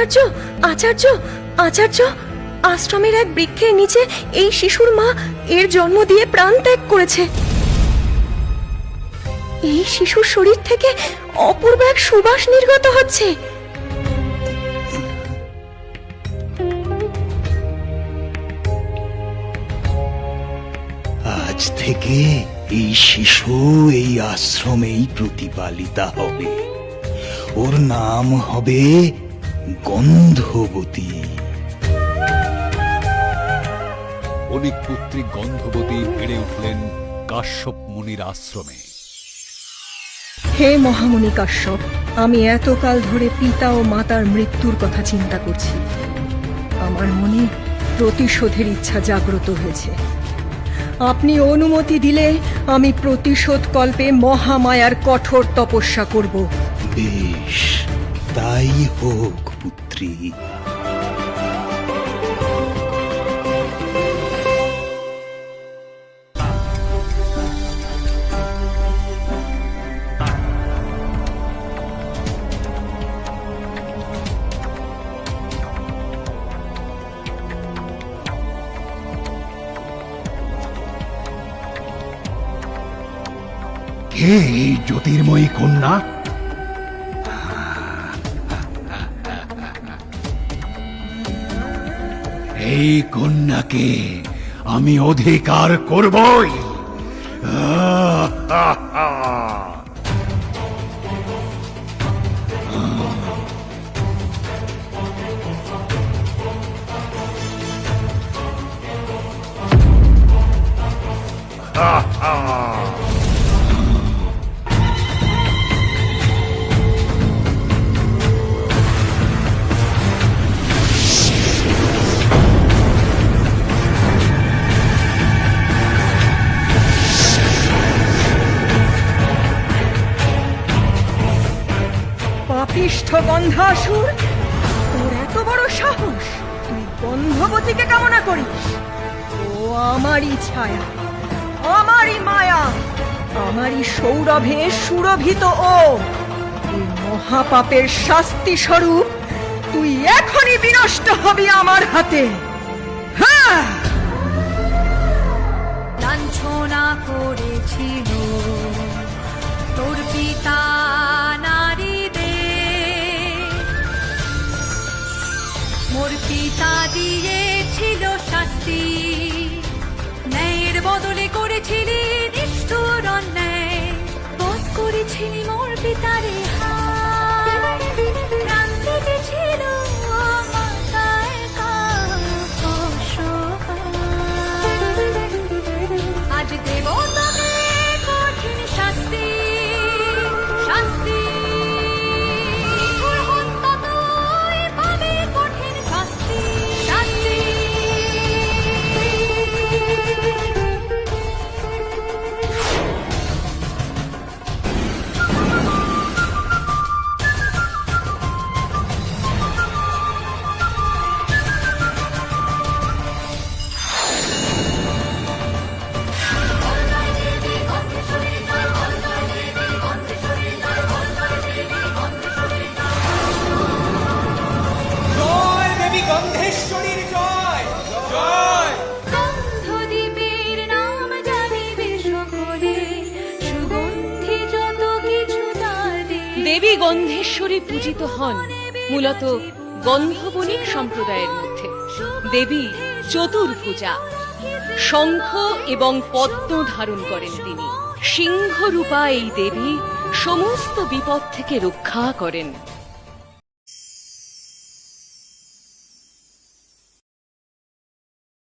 আচার্য, আচার্য, আচার্য, আশ্রমের এক বৃক্ষের নিচে এই শিশুর মা এর জন্ম দিয়ে প্রাণ ত্যাগ করেছে। এই শিশুর শরীর থেকে অপূর্ব এক সুবাস নির্গত হচ্ছে। আজ থেকে এই শিশু এই আশ্রমেই প্রতিপালিতা হবে। ওর নাম হবে গন্ধবতী। বণিক পুত্রী গন্ধবতী বেড়ে উঠলেন কাশ্যপ মুনির আশ্রমে। হে মহামুনি কাশ্যপ, আমি এতকাল ধরে পিতা ও মাতার মৃত্যুর কথা চিন্তা করছি। আমার মনে প্রতিশোধের ইচ্ছা জাগ্রত হয়েছে। আপনি অনুমতি দিলে আমি প্রতিশোধ কল্পে মহামায়ার কঠোর তপস্যা করব। বেশ, তাই হোক পুত্রী। কে এই জ্যোতির্ময়ী কন্যা? এই কন্যাকে আমি অধিকার করবই। পাপিষ্ঠ গন্ধাসুর, তোর এত বড় সাহস! তুই গন্ধবতীকে কামনা করিস? ও আমারই ছায়া, আমারই মায়া, আমারই সৌরভে সুরভিত। ও এই মহাপাপের শাস্তি স্বরূপ তুই এখনই বিনষ্ট হবি আমার হাতে। হ্যাঁ, লাঞ্ছনা করেছিল তোর পিতা নারীদের। মোর পিতা দিয়েছিল শাস্তি, ন্যায়ের বদলে করেছিলি নিষ্ঠুর অন্যায়। বোধ করেছিলি মোর পিতারে হায়, প্রাণ দিতেছিল মাতায় আজ দেব তবে কঠিন শাস্তি, শাস্তি। পাবে কঠিন শাস্তি, শাস্তি। গন্ধদ্বীপের নাম জানিবে সকলে, সুগন্ধি যত কিছু তাদের। দেবী গন্ধেশ্বরী পূজিত হন মূলত গন্ধবণিক সম্প্রদায়ের মধ্যে। দেবী চতুর্ভুজা, শঙ্খ এবং পদ্ম ধারণ করেন তিনি। সিংহরূপা এই দেবী সমস্ত বিপদ থেকে রক্ষা করেন।